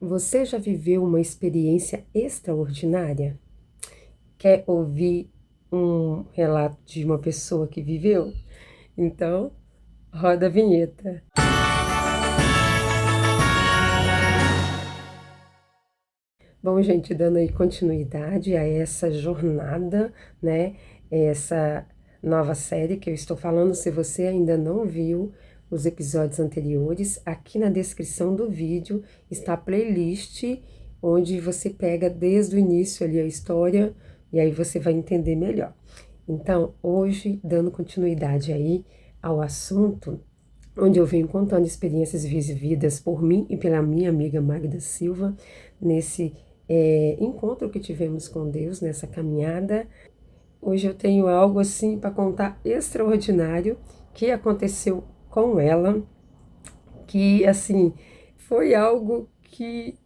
Você já viveu uma experiência extraordinária? Quer ouvir um relato de uma pessoa que viveu? Então, roda a vinheta. Bom, gente, dando aí continuidade a essa jornada, né? Essa nova série que eu estou falando, se você ainda não viu os episódios anteriores, aqui na descrição do vídeo está a playlist onde você pega desde o início ali a história e aí você vai entender melhor. Então, hoje, dando continuidade aí ao assunto, onde eu venho contando experiências vividas por mim e pela minha amiga Magda Silva, nesse encontro que tivemos com Deus, nessa caminhada. Hoje eu tenho algo assim para contar extraordinário que aconteceu com ela, que assim foi algo que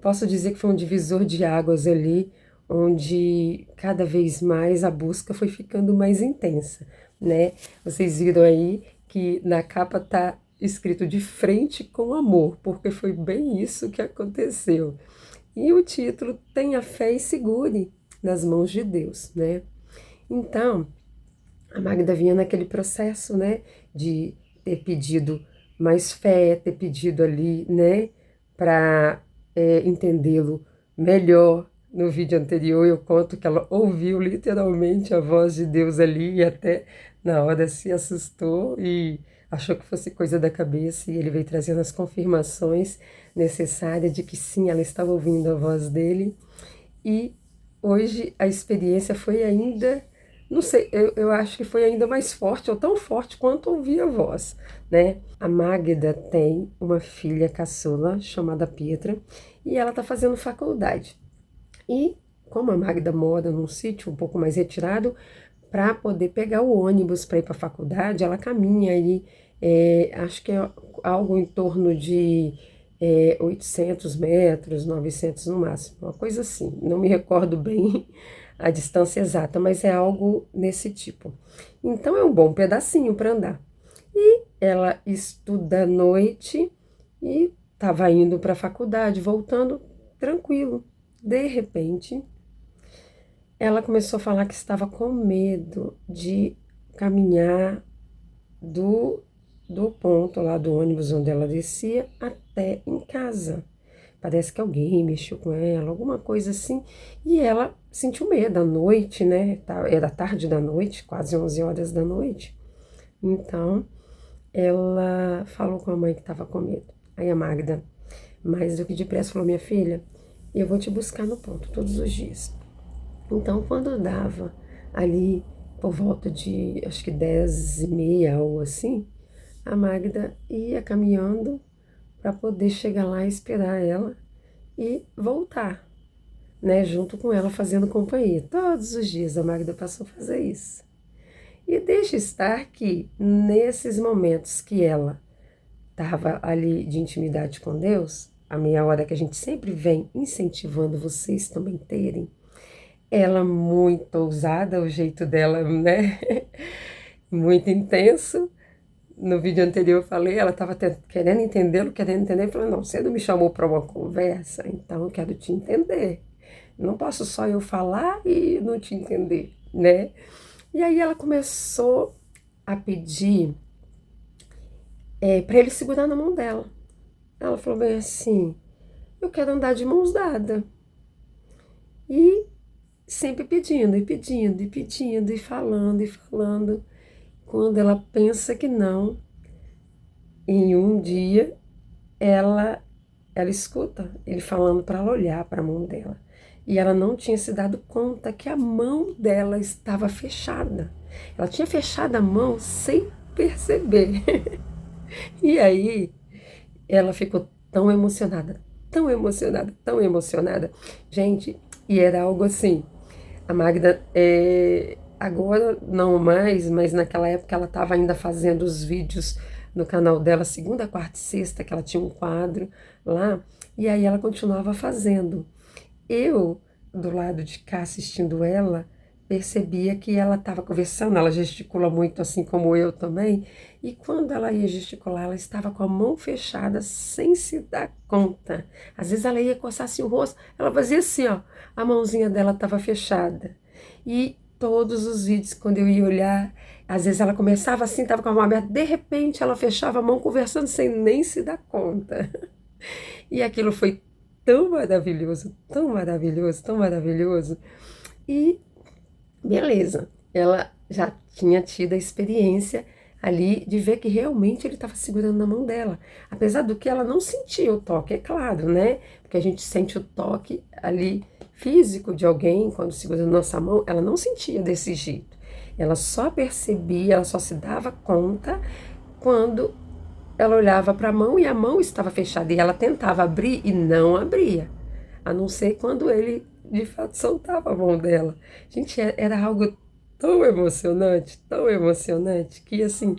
posso dizer que foi um divisor de águas ali, onde cada vez mais a busca foi ficando mais intensa, né? Vocês viram aí que na capa tá escrito de frente com amor, porque foi bem isso que aconteceu. E o título Tenha Fé e Segure nas mãos de Deus, né? Então, a Magda vinha naquele processo, né, de ter pedido mais fé, ter pedido ali, né, para entendê-lo melhor. No vídeo anterior eu conto que ela ouviu literalmente a voz de Deus ali e até na hora se assustou e achou que fosse coisa da cabeça e ele veio trazendo as confirmações necessárias de que sim, ela estava ouvindo a voz dele. E hoje a experiência foi ainda, não sei, eu acho que foi ainda mais forte, ou tão forte quanto ouvir a voz, né? A Magda tem uma filha caçula chamada Pietra e ela está fazendo faculdade. E como a Magda mora num sítio um pouco mais retirado, para poder pegar o ônibus para ir para a faculdade, ela caminha aí, acho que é algo em torno de 800 metros, 900 no máximo, uma coisa assim. Não me recordo bem a distância exata, mas é algo nesse tipo. Então é um bom pedacinho para andar. E ela estuda à noite e estava indo para a faculdade, voltando tranquilo. De repente, ela começou a falar que estava com medo de caminhar do, do ponto lá do ônibus onde ela descia até em casa. Parece que alguém mexeu com ela, alguma coisa assim. E ela sentiu medo à noite, né? Era tarde da noite, quase 11 horas da noite. Então, ela falou com a mãe que estava com medo. Aí a Magda, mais do que depressa, falou: Minha filha, eu vou te buscar no ponto todos os dias. Então, quando dava ali por volta de, acho que 10h30 ou assim, a Magda ia caminhando para poder chegar lá e esperar ela e voltar, né, junto com ela fazendo companhia. Todos os dias a Magda passou a fazer isso. E deixa estar que nesses momentos que ela estava ali de intimidade com Deus, a meia hora que a gente sempre vem incentivando vocês também terem, ela muito ousada, o jeito dela, né? Muito intenso. No vídeo anterior eu falei, ela estava querendo entendê-lo, querendo entender. Eu falei, não, você não me chamou para uma conversa, então eu quero te entender. Não posso só eu falar e não te entender, né? E aí ela começou a pedir para ele segurar na mão dela. Ela falou bem assim, eu quero andar de mãos dadas. E sempre pedindo, e pedindo, e pedindo, e falando, e falando. Quando ela pensa que não, em um dia ela escuta ele falando para ela olhar para a mão dela. E ela não tinha se dado conta que a mão dela estava fechada. Ela tinha fechado a mão sem perceber. E aí ela ficou tão emocionada, tão emocionada, tão emocionada. Gente, e era algo assim. A Magda, agora não mais, mas naquela época ela estava ainda fazendo os vídeos no canal dela, segunda, quarta e sexta, que ela tinha um quadro lá, e aí ela continuava fazendo. Eu, do lado de cá, assistindo ela, percebia que ela estava conversando, ela gesticula muito assim como eu também, e quando ela ia gesticular, ela estava com a mão fechada sem se dar conta. Às vezes ela ia coçar assim o rosto, ela fazia assim, ó, a mãozinha dela estava fechada. E todos os vídeos, quando eu ia olhar, às vezes ela começava assim, estava com a mão aberta, de repente ela fechava a mão conversando sem nem se dar conta. E aquilo foi tão maravilhoso, tão maravilhoso, tão maravilhoso. E beleza, ela já tinha tido a experiência ali de ver que realmente ele estava segurando na mão dela. Apesar do que ela não sentia o toque, é claro, né? Porque a gente sente o toque ali físico de alguém quando segura na nossa mão, ela não sentia desse jeito. Ela só percebia, ela só se dava conta quando ela olhava para a mão e a mão estava fechada e ela tentava abrir e não abria, a não ser quando ele de fato soltava a mão dela. Gente, era algo tão emocionante, que assim,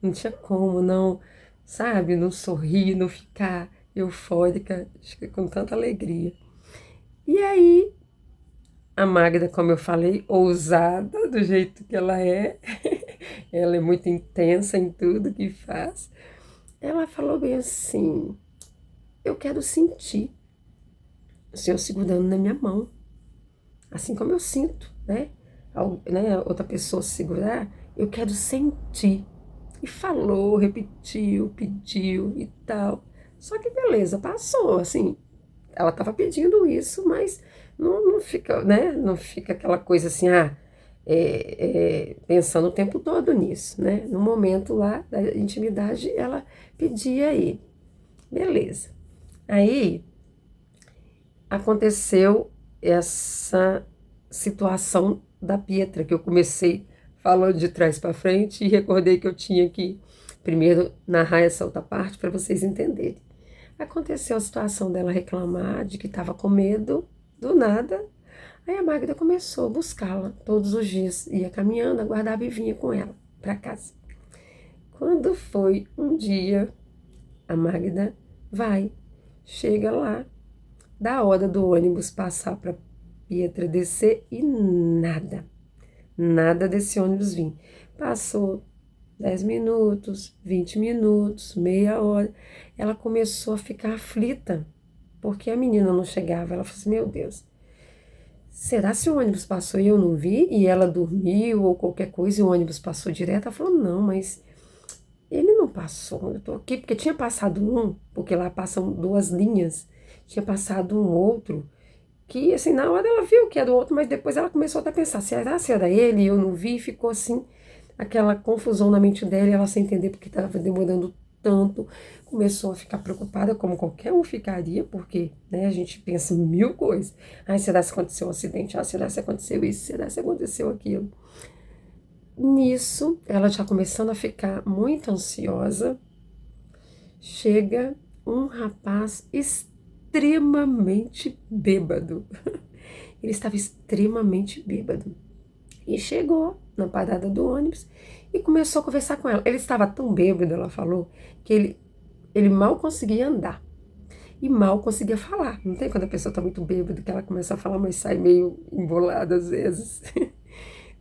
não tinha como não, sabe, não sorrir, não ficar eufórica, acho que com tanta alegria. E aí, a Magda, como eu falei, ousada do jeito que ela é, ela é muito intensa em tudo que faz. Ela falou bem assim: eu quero sentir o Senhor segurando na minha mão, assim como eu sinto, né? Outra pessoa segurar, eu quero sentir. E falou, repetiu, pediu e tal. Só que beleza, passou, assim. Ela estava pedindo isso, mas não fica, né? Não fica aquela coisa assim, pensando o tempo todo nisso, né? No momento lá da intimidade, ela pedia a ele. Beleza. Aí aconteceu essa situação da Pietra, que eu comecei falando de trás para frente e recordei que eu tinha que primeiro narrar essa outra parte para vocês entenderem. Aconteceu a situação dela reclamar de que estava com medo, do nada. Aí a Magda começou a buscá-la todos os dias, ia caminhando, aguardava e vinha com ela para casa. Quando foi um dia, a Magda vai, chega lá, da hora do ônibus passar para Pietra descer e nada desse ônibus vir. Passou 10 minutos, 20 minutos, meia hora. Ela começou a ficar aflita, porque a menina não chegava. Ela falou assim: meu Deus, será se o ônibus passou e eu não vi? E ela dormiu ou qualquer coisa e o ônibus passou direto? Ela falou: não, mas ele não passou. Eu tô aqui porque tinha passado um, porque lá passam duas linhas. Tinha passado um outro que, assim, na hora ela viu que era o outro, mas depois ela começou até a pensar, será se era ele? Eu não vi, ficou assim, aquela confusão na mente dela, e ela sem entender porque estava demorando tanto, começou a ficar preocupada, como qualquer um ficaria, porque, né, a gente pensa mil coisas. Ai, será se aconteceu um acidente? Ah, será se aconteceu isso? Será se aconteceu aquilo? Nisso, ela já começando a ficar muito ansiosa, chega um rapaz extremamente bêbado. Ele estava extremamente bêbado. E chegou na parada do ônibus e começou a conversar com ela. Ele estava tão bêbado, ela falou, que ele mal conseguia andar. E mal conseguia falar. Não tem quando a pessoa está muito bêbada que ela começa a falar, mas sai meio embolada às vezes.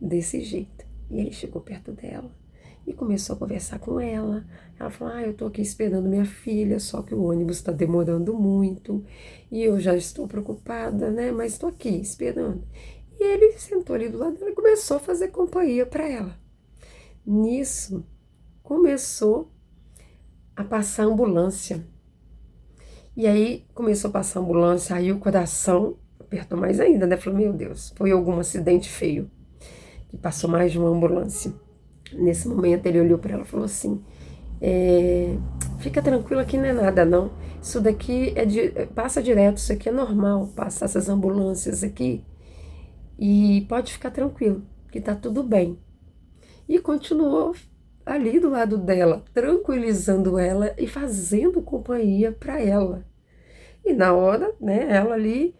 Desse jeito. E ele chegou perto dela e começou a conversar com ela. Ela falou: eu tô aqui esperando minha filha, só que o ônibus está demorando muito e eu já estou preocupada, né? Mas estou aqui esperando. E ele sentou ali do lado dela e começou a fazer companhia para ela. Nisso, começou a passar ambulância. E aí começou a passar ambulância, aí o coração apertou mais ainda, né? Falou: meu Deus, foi algum acidente feio que passou mais de uma ambulância. Nesse momento ele olhou para ela e falou assim: fica tranquila que não é nada não, isso daqui passa direto, isso aqui é normal, passar essas ambulâncias aqui, e pode ficar tranquilo, que tá tudo bem. E continuou ali do lado dela, tranquilizando ela e fazendo companhia para ela. E na hora, né, ela ali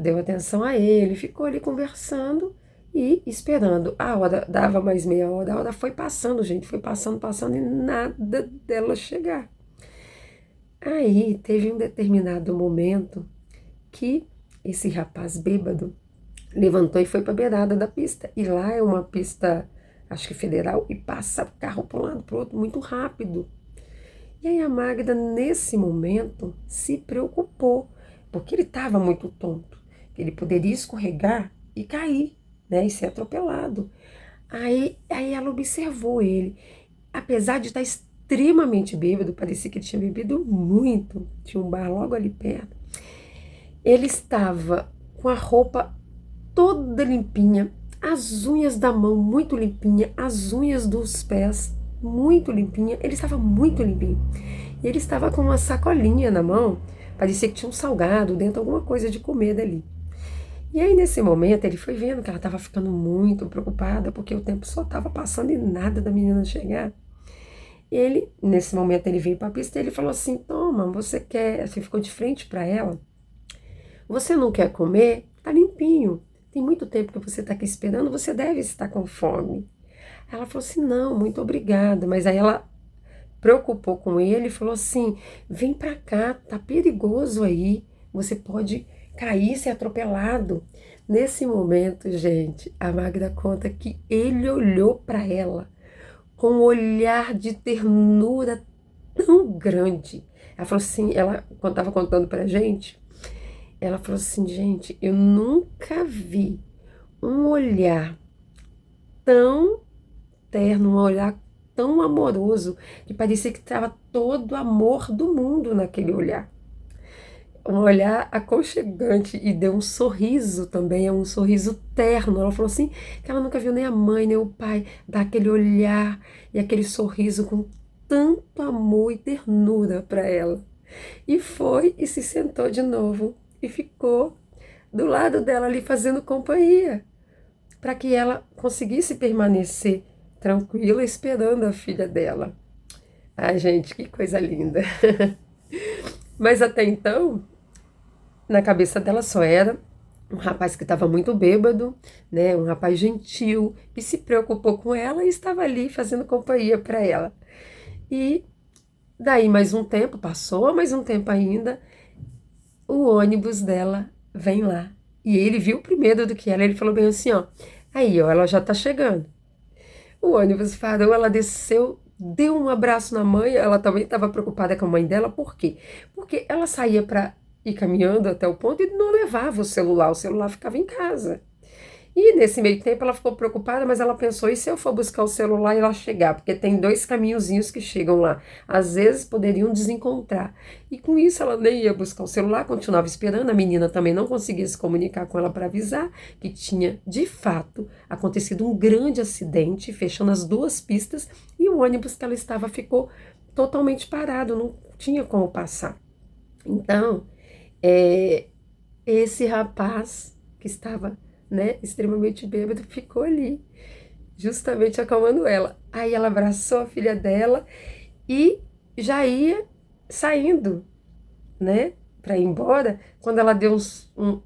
deu atenção a ele, ficou ali conversando e esperando. A hora dava mais meia hora, a hora foi passando, gente, foi passando e nada dela chegar. Aí teve um determinado momento que esse rapaz bêbado levantou e foi para a beirada da pista. E lá é uma pista, acho que federal, e passa carro para um lado para o outro muito rápido. E aí a Magda, nesse momento, se preocupou, porque ele estava muito tonto. Ele poderia escorregar e cair, né, e ser atropelado. Aí ela observou ele. Apesar de estar extremamente bêbado, parecia que ele tinha bebido muito, tinha um bar logo ali perto. Ele estava com a roupa toda limpinha, as unhas da mão muito limpinha, as unhas dos pés muito limpinha. Ele estava muito limpinho. E ele estava com uma sacolinha na mão, parecia que tinha um salgado dentro, alguma coisa de comer dali. E aí, nesse momento, ele foi vendo que ela estava ficando muito preocupada, porque o tempo só estava passando e nada da menina chegar. Ele, nesse momento, ele veio para a pista e ele falou assim: Toma, você quer? Você ficou de frente para ela. Você não quer comer? Tá limpinho. Tem muito tempo que você está aqui esperando, você deve estar com fome. Ela falou assim: Não, muito obrigada. Mas aí ela preocupou com ele e falou assim: Vem para cá, tá perigoso aí. Você pode cair, ser atropelado. Nesse momento, gente, a Magda conta que ele olhou para ela com um olhar de ternura tão grande. Ela falou assim, ela estava contando pra gente, ela falou assim, gente, eu nunca vi um olhar tão terno, um olhar tão amoroso, que parecia que estava todo o amor do mundo naquele olhar. Um olhar aconchegante e deu um sorriso também, é um sorriso terno. Ela falou assim que ela nunca viu nem a mãe, nem o pai dar aquele olhar e aquele sorriso com tanto amor e ternura para ela. E foi e se sentou de novo e ficou do lado dela ali fazendo companhia, para que ela conseguisse permanecer tranquila esperando a filha dela. Ai, gente, que coisa linda. Mas até então, na cabeça dela só era um rapaz que estava muito bêbado, né? Um rapaz gentil, que se preocupou com ela e estava ali fazendo companhia para ela. E daí mais um tempo, passou mais um tempo ainda, o ônibus dela vem lá. E ele viu primeiro do que ela, ele falou bem assim, ó, aí, ó, ela já tá chegando. O ônibus parou, ela desceu, deu um abraço na mãe, ela também estava preocupada com a mãe dela, por quê? Porque ela saía para ir caminhando até o ponto e não levava o celular ficava em casa. E nesse meio tempo ela ficou preocupada, mas ela pensou, e se eu for buscar o celular e ela chegar? Porque tem dois caminhozinhos que chegam lá. Às vezes poderiam desencontrar. E com isso ela nem ia buscar o celular, continuava esperando. A menina também não conseguia se comunicar com ela para avisar que tinha, de fato, acontecido um grande acidente, fechando as duas pistas, e o ônibus que ela estava ficou totalmente parado, não tinha como passar. Então, esse rapaz que estava, né, extremamente bêbado, ficou ali, justamente acalmando ela. Aí ela abraçou a filha dela e já ia saindo, né, para ir embora. Quando ela deu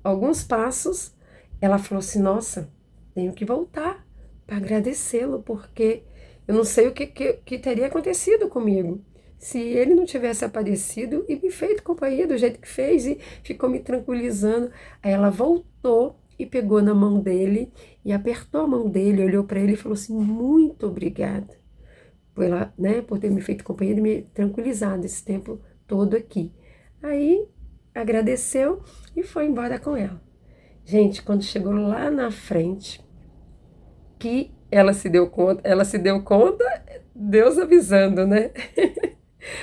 alguns passos, ela falou assim: Nossa, tenho que voltar para agradecê-lo, porque eu não sei o que teria acontecido comigo se ele não tivesse aparecido e me feito companhia do jeito que fez e ficou me tranquilizando. Aí ela voltou e pegou na mão dele e apertou a mão dele, olhou para ele e falou assim: Muito obrigada por ter me feito companhia e me tranquilizado esse tempo todo aqui. Aí agradeceu e foi embora com ela. Gente, quando chegou lá na frente, que ela se deu conta, Deus avisando, né?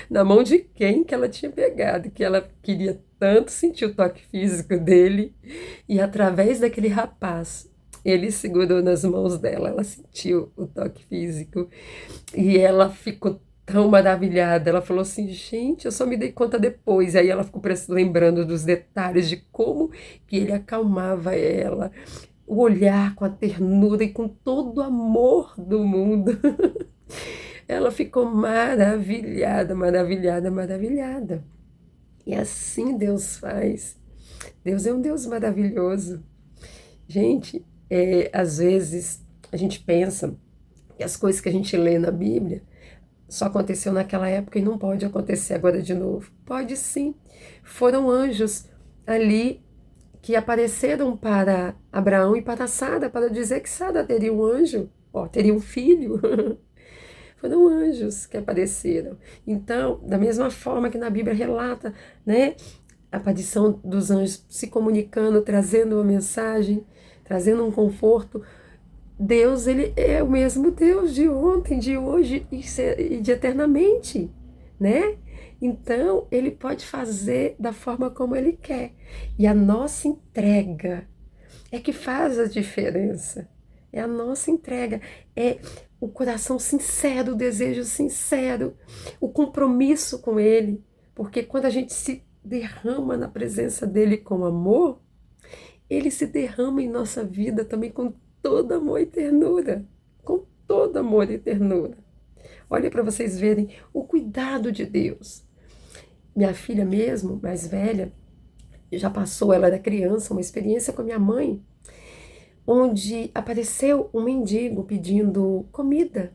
Na mão de quem que ela tinha pegado, que ela queria tanto sentir o toque físico dele, e através daquele rapaz, ele segurou nas mãos dela, ela sentiu o toque físico, e ela ficou tão maravilhada, ela falou assim, gente, eu só me dei conta depois, aí ela ficou lembrando dos detalhes de como que ele acalmava ela, o olhar com a ternura e com todo o amor do mundo. Ela ficou maravilhada, maravilhada, maravilhada. E assim Deus faz. Deus é um Deus maravilhoso. Gente, às vezes a gente pensa que as coisas que a gente lê na Bíblia só aconteceu naquela época e não pode acontecer agora de novo. Pode sim. Foram anjos ali que apareceram para Abraão e para Sara, para dizer que Sara teria um anjo, teria um filho. Foram anjos que apareceram. Então, da mesma forma que na Bíblia relata, né, a aparição dos anjos se comunicando, trazendo uma mensagem, trazendo um conforto, Deus, ele é o mesmo Deus de ontem, de hoje e de eternamente, né? Então, ele pode fazer da forma como ele quer. E a nossa entrega é que faz a diferença. É a nossa entrega, é o coração sincero, o desejo sincero, o compromisso com ele. Porque quando a gente se derrama na presença dele com amor, ele se derrama em nossa vida também com todo amor e ternura. Com todo amor e ternura. Olha para vocês verem o cuidado de Deus. Minha filha mesmo, mais velha, já passou, ela era criança, uma experiência com a minha mãe, onde apareceu um mendigo pedindo comida.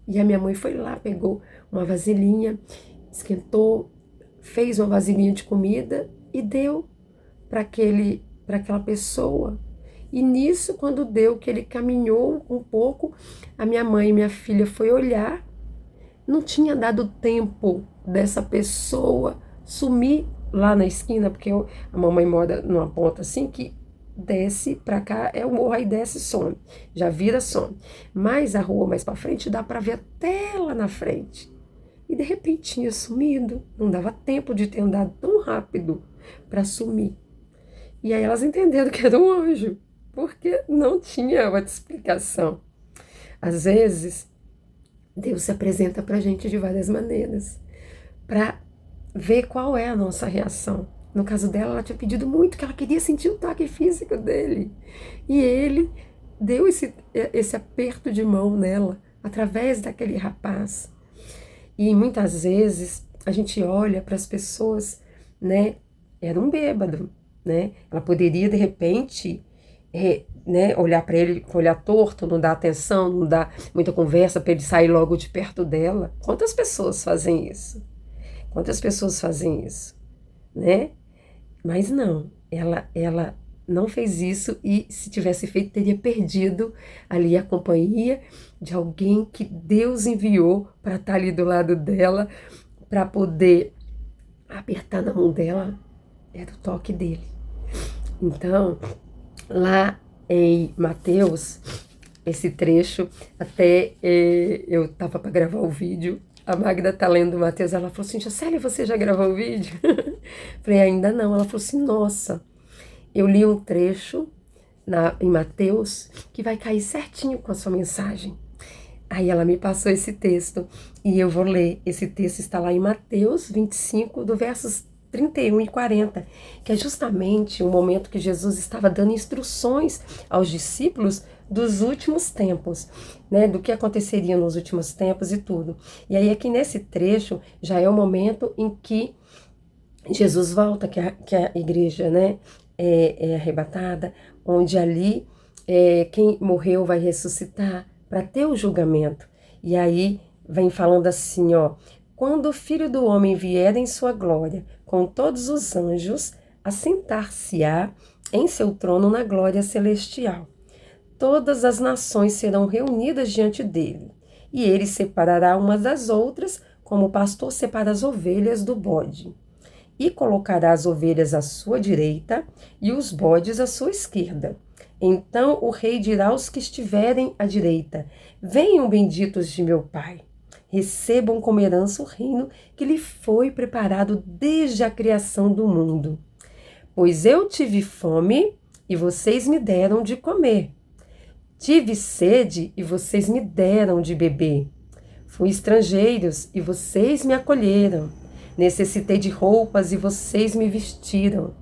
E a minha mãe foi lá, pegou uma vasilhinha, esquentou, fez uma vasilhinha de comida e deu para aquela pessoa. E nisso, quando deu, que ele caminhou um pouco, a minha mãe e minha filha foi olhar, não tinha dado tempo dessa pessoa sumir lá na esquina, porque a mamãe mora numa ponta assim que desce pra cá, é o morro, aí desce e some, já vira some. Mas a rua mais pra frente dá pra ver até lá na frente. E de repente tinha sumido, não dava tempo de ter andado tão rápido pra sumir. E aí elas entenderam que era um anjo, porque não tinha outra explicação. Às vezes, Deus se apresenta pra gente de várias maneiras, pra ver qual é a nossa reação. No caso dela, ela tinha pedido muito, que ela queria sentir o toque físico dele. E ele deu esse aperto de mão nela, através daquele rapaz. E muitas vezes, a gente olha para as pessoas, né? Era um bêbado, né? Ela poderia, de repente, né, olhar para ele com olhar torto, não dar atenção, não dar muita conversa para ele sair logo de perto dela. Quantas pessoas fazem isso? Quantas pessoas fazem isso, né? Mas não, ela não fez isso e se tivesse feito teria perdido ali a companhia de alguém que Deus enviou para estar ali do lado dela, para poder apertar na mão dela, era o toque dele. Então, lá em Mateus, esse trecho, até eu estava para gravar o vídeo, a Magda tá lendo Mateus, ela falou assim, Jocélia, você já gravou o vídeo? Falei, ainda não. Ela falou assim, nossa, eu li um trecho em Mateus que vai cair certinho com a sua mensagem. Aí ela me passou esse texto e eu vou ler. Esse texto está lá em Mateus 25, do versos 31 e 40, que é justamente o momento que Jesus estava dando instruções aos discípulos dos últimos tempos, né, do que aconteceria nos últimos tempos e tudo. E aí aqui nesse trecho já é o momento em que Jesus volta, que a igreja, né, é arrebatada, onde ali quem morreu vai ressuscitar para ter o julgamento. E aí vem falando assim, ó, quando o Filho do Homem vier em sua glória, com todos os anjos, assentar-se-á em seu trono na glória celestial. Todas as nações serão reunidas diante dele, e ele separará umas das outras, como o pastor separa as ovelhas do bode. E colocará as ovelhas à sua direita e os bodes à sua esquerda. Então o rei dirá aos que estiverem à direita, venham benditos de meu Pai. Recebam como herança o reino que lhe foi preparado desde a criação do mundo. Pois eu tive fome e vocês me deram de comer. Tive sede e vocês me deram de beber. Fui estrangeiros e vocês me acolheram. Necessitei de roupas e vocês me vestiram.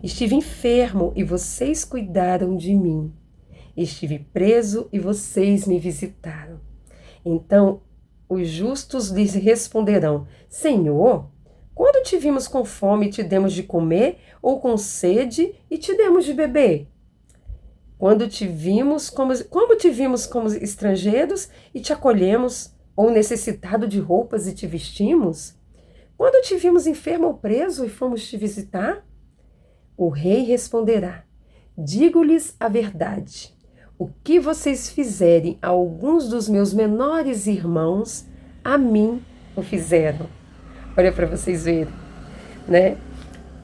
Estive enfermo e vocês cuidaram de mim. Estive preso e vocês me visitaram. Então os justos lhes responderão, Senhor, quando te vimos com fome e te demos de comer, ou com sede e te demos de beber? Como te vimos como estrangeiros e te acolhemos, ou necessitado de roupas e te vestimos? Quando te vimos enfermo ou preso e fomos te visitar? O rei responderá: digo-lhes a verdade. O que vocês fizerem a alguns dos meus menores irmãos, a mim o fizeram. Olha para vocês verem, né?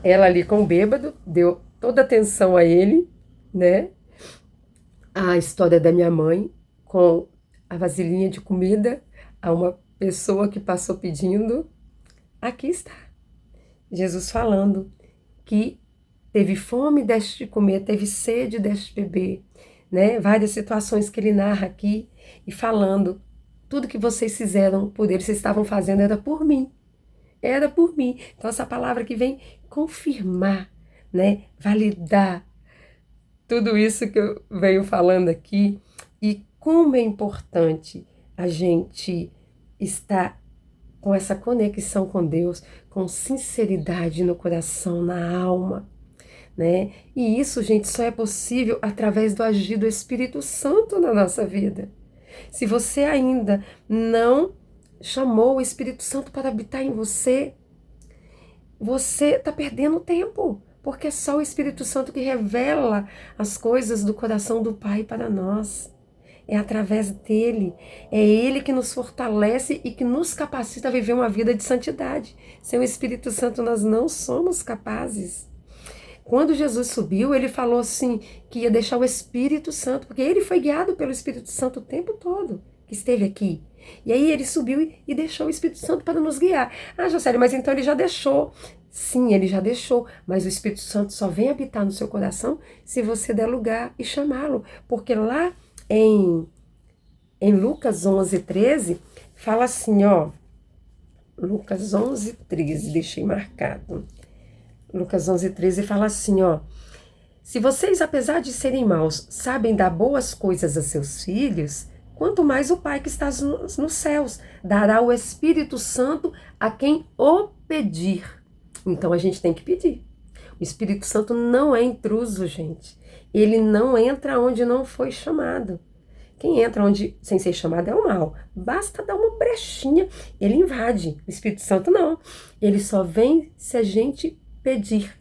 Ela ali com o bêbado deu toda a atenção a ele, né? A história da minha mãe com a vasilhinha de comida a uma pessoa que passou pedindo. Aqui está Jesus falando que teve fome, deste de comer, teve sede, deste de beber, né? Várias situações que ele narra aqui e falando, tudo que vocês fizeram por ele, vocês estavam fazendo era por mim. Era por mim. Então essa palavra que vem confirmar, né? Validar tudo isso que eu venho falando aqui e como é importante a gente estar com essa conexão com Deus, com sinceridade no coração, na alma, né? E isso, gente, só é possível através do agir do Espírito Santo na nossa vida. Se você ainda não chamou o Espírito Santo para habitar em você, você está perdendo tempo, porque é só o Espírito Santo que revela as coisas do coração do Pai para nós. É através dele, é ele que nos fortalece e que nos capacita a viver uma vida de santidade. Sem o Espírito Santo nós não somos capazes. Quando Jesus subiu, ele falou assim, que ia deixar o Espírito Santo, porque ele foi guiado pelo Espírito Santo o tempo todo que esteve aqui. E aí ele subiu e deixou o Espírito Santo para nos guiar. Ah, Jocélio, mas então ele já deixou. Sim, ele já deixou, mas o Espírito Santo só vem habitar no seu coração se você der lugar e chamá-lo. Porque lá em Lucas 11:13, fala assim, ó. Lucas 11:13, deixei marcado. Lucas 11:13 fala assim, ó. Se vocês, apesar de serem maus, sabem dar boas coisas a seus filhos, quanto mais o Pai que está nos céus dará o Espírito Santo a quem o pedir. Então a gente tem que pedir. O Espírito Santo não é intruso, gente. Ele não entra onde não foi chamado. Quem entra onde sem ser chamado é o mal. Basta dar uma brechinha, ele invade. O Espírito Santo não. Ele só vem se a gente pedir.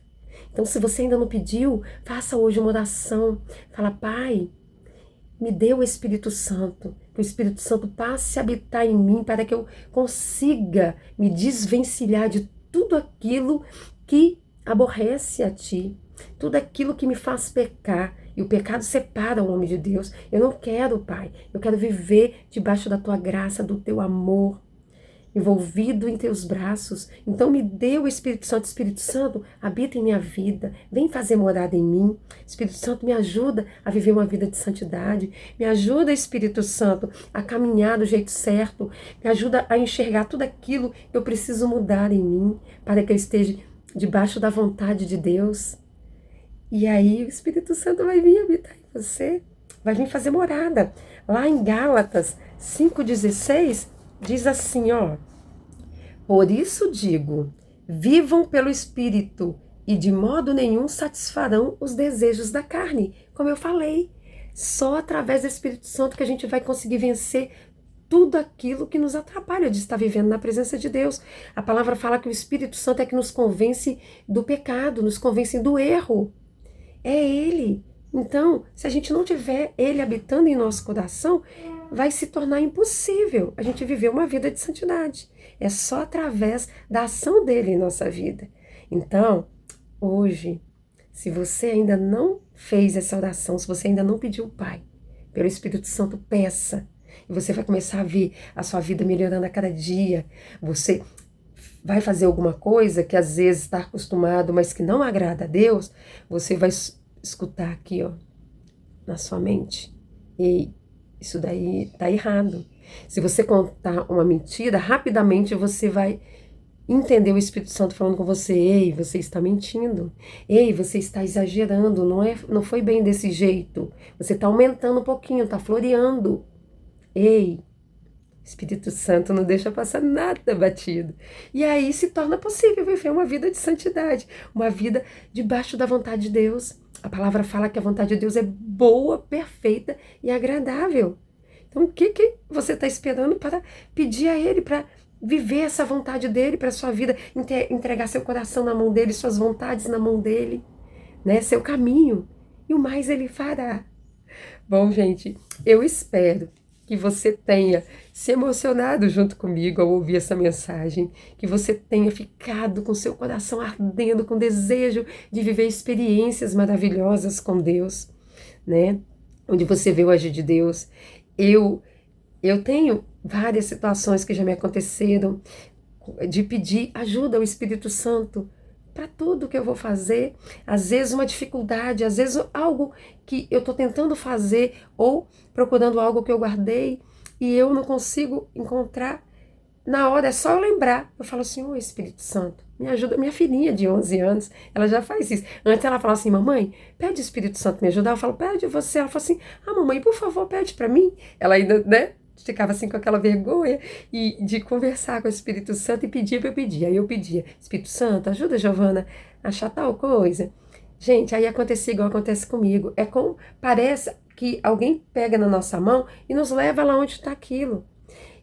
Então, se você ainda não pediu, faça hoje uma oração. Fala, Pai, me dê o Espírito Santo. Que o Espírito Santo passe a habitar em mim para que eu consiga me desvencilhar de tudo aquilo que aborrece a Ti. Tudo aquilo que me faz pecar. E o pecado separa o homem de Deus. Eu não quero, Pai. Eu quero viver debaixo da Tua graça, do Teu amor, envolvido em Teus braços. Então me dê o Espírito Santo. Espírito Santo, habita em minha vida. Vem fazer morada em mim. Espírito Santo, me ajuda a viver uma vida de santidade. Me ajuda, Espírito Santo, a caminhar do jeito certo. Me ajuda a enxergar tudo aquilo que eu preciso mudar em mim, para que eu esteja debaixo da vontade de Deus. E aí o Espírito Santo vai vir habitar em você, vai vir fazer morada. Lá em Gálatas 5,16 diz assim, ó. Por isso digo, vivam pelo Espírito e de modo nenhum satisfarão os desejos da carne. Como eu falei, só através do Espírito Santo que a gente vai conseguir vencer tudo aquilo que nos atrapalha de estar vivendo na presença de Deus. A palavra fala que o Espírito Santo é que nos convence do pecado, nos convence do erro. É Ele. Então, se a gente não tiver Ele habitando em nosso coração, vai se tornar impossível a gente viver uma vida de santidade. É só através da ação dele em nossa vida. Então, hoje, se você ainda não fez essa oração, se você ainda não pediu o Pai, pelo Espírito Santo, peça. E você vai começar a ver a sua vida melhorando a cada dia. Você vai fazer alguma coisa que às vezes está acostumado, mas que não agrada a Deus, você vai escutar aqui, ó, na sua mente. Ei, isso daí tá errado. Se você contar uma mentira, rapidamente você vai entender o Espírito Santo falando com você. Ei, você está mentindo. Ei, você está exagerando. Não foi bem desse jeito. Você está aumentando um pouquinho, está floreando. Ei, Espírito Santo não deixa passar nada batido. E aí se torna possível viver uma vida de santidade, uma vida debaixo da vontade de Deus. A palavra fala que a vontade de Deus é boa, perfeita e agradável. Então o que você está esperando para pedir a Ele, para viver essa vontade dele para a sua vida, entregar seu coração na mão dele, suas vontades na mão dele? né, seu caminho, e o mais Ele fará. Bom, gente, eu espero que você tenha se emocionado junto comigo ao ouvir essa mensagem, que você tenha ficado com seu coração ardendo, com desejo de viver experiências maravilhosas com Deus, né? Onde você vê o agir de Deus. Eu tenho várias situações que já me aconteceram de pedir ajuda ao Espírito Santo para tudo que eu vou fazer. Às vezes uma dificuldade, às vezes algo que eu estou tentando fazer ou procurando algo que eu guardei e eu não consigo encontrar. Na hora é só eu lembrar. Eu falo assim, ô Espírito Santo, me ajuda. Minha filhinha de 11 anos, ela já faz isso. Antes ela falava assim, mamãe, pede o Espírito Santo me ajudar. Eu falo, pede você. Ela fala assim, mamãe, por favor, pede para mim. Ela ainda, né? Ficava assim com aquela vergonha e de conversar com o Espírito Santo e pedia para eu pedir. Aí eu pedia, Espírito Santo, ajuda a Giovana a achar tal coisa. Gente, aí acontecia igual acontece comigo. É como parece que alguém pega na nossa mão e nos leva lá onde está aquilo.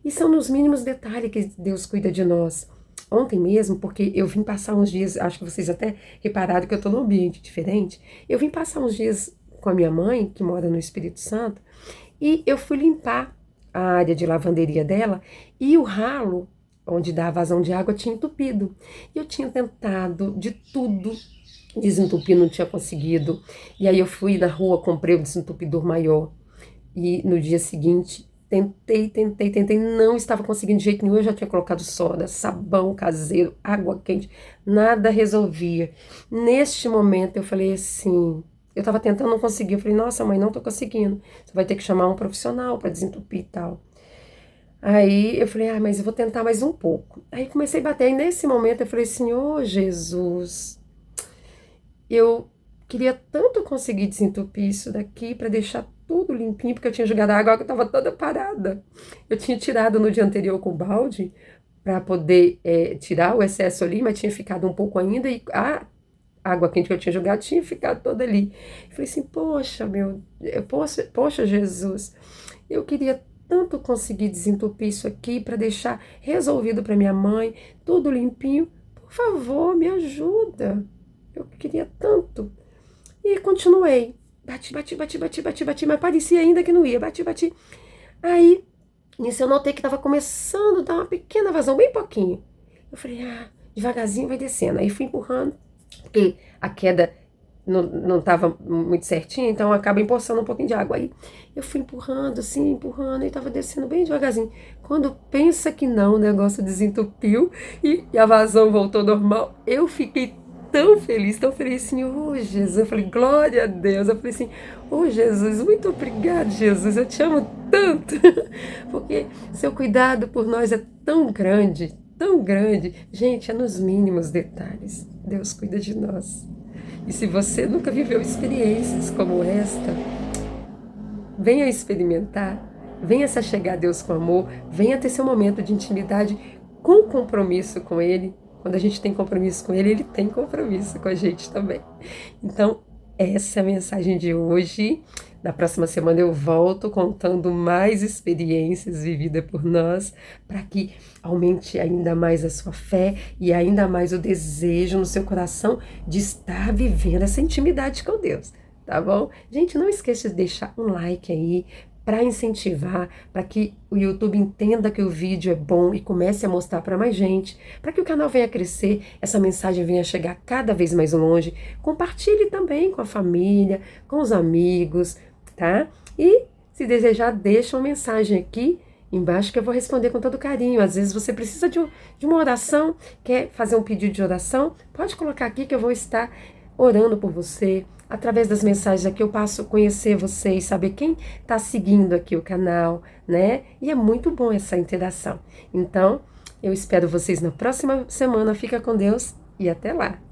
E são nos mínimos detalhes que Deus cuida de nós. Ontem mesmo, porque eu vim passar uns dias, acho que vocês até repararam que eu estou num ambiente diferente, eu vim passar uns dias com a minha mãe, que mora no Espírito Santo, e eu fui limpar a área de lavanderia dela e o ralo, onde dá a vazão de água, tinha entupido. E eu tinha tentado de tudo desentupir, não tinha conseguido. E aí eu fui na rua, comprei um desentupidor maior. E no dia seguinte, tentei, não estava conseguindo de jeito nenhum. Eu já tinha colocado soda, sabão caseiro, água quente, nada resolvia. Neste momento eu falei assim, eu estava tentando, não conseguia. Eu falei, nossa mãe, não estou conseguindo. Você vai ter que chamar um profissional para desentupir e tal. Aí eu falei, mas eu vou tentar mais um pouco. Aí comecei a bater. Aí nesse momento eu falei assim, ô Jesus, eu queria tanto conseguir desentupir isso daqui para deixar tudo limpinho, porque eu tinha jogado a água que estava toda parada. Eu tinha tirado no dia anterior com o balde para poder tirar o excesso ali, mas tinha ficado um pouco ainda e a água quente que eu tinha jogado tinha ficado toda ali. Eu falei assim, poxa Jesus, eu queria tanto conseguir desentupir isso aqui para deixar resolvido para minha mãe, tudo limpinho. Por favor, me ajuda. Eu queria tanto. E continuei. Bati, mas parecia ainda que não ia. Bati. Aí, nisso eu notei que estava começando a dar uma pequena vazão, bem pouquinho. Eu falei, devagarzinho vai descendo. Aí fui empurrando, porque a queda não estava muito certinha, então acaba empoçando um pouquinho de água. Aí eu fui empurrando, e estava descendo bem devagarzinho. Quando pensa que não, o negócio desentupiu e a vazão voltou normal, eu fiquei tão feliz assim, Jesus, eu falei, glória a Deus, eu falei assim, Jesus, muito obrigado, Jesus, eu te amo tanto, porque seu cuidado por nós é tão grande, gente, é nos mínimos detalhes, Deus cuida de nós. E se você nunca viveu experiências como esta, venha experimentar, venha se achegar a Deus com amor, venha ter seu momento de intimidade com compromisso com Ele. Quando a gente tem compromisso com Ele, Ele tem compromisso com a gente também. Então, essa é a mensagem de hoje. Na próxima semana eu volto contando mais experiências vividas por nós, para que aumente ainda mais a sua fé e ainda mais o desejo no seu coração de estar vivendo essa intimidade com Deus, tá bom? Gente, não esqueça de deixar um like aí, para incentivar, para que o YouTube entenda que o vídeo é bom e comece a mostrar para mais gente, para que o canal venha crescer, essa mensagem venha chegar cada vez mais longe. Compartilhe também com a família, com os amigos, tá? E, se desejar, deixa uma mensagem aqui embaixo que eu vou responder com todo carinho. Às vezes você precisa de uma oração, quer fazer um pedido de oração, pode colocar aqui que eu vou estar orando por você. Através das mensagens aqui eu passo a conhecer vocês, saber quem está seguindo aqui o canal, né? E é muito bom essa interação. Então, eu espero vocês na próxima semana. Fica com Deus e até lá!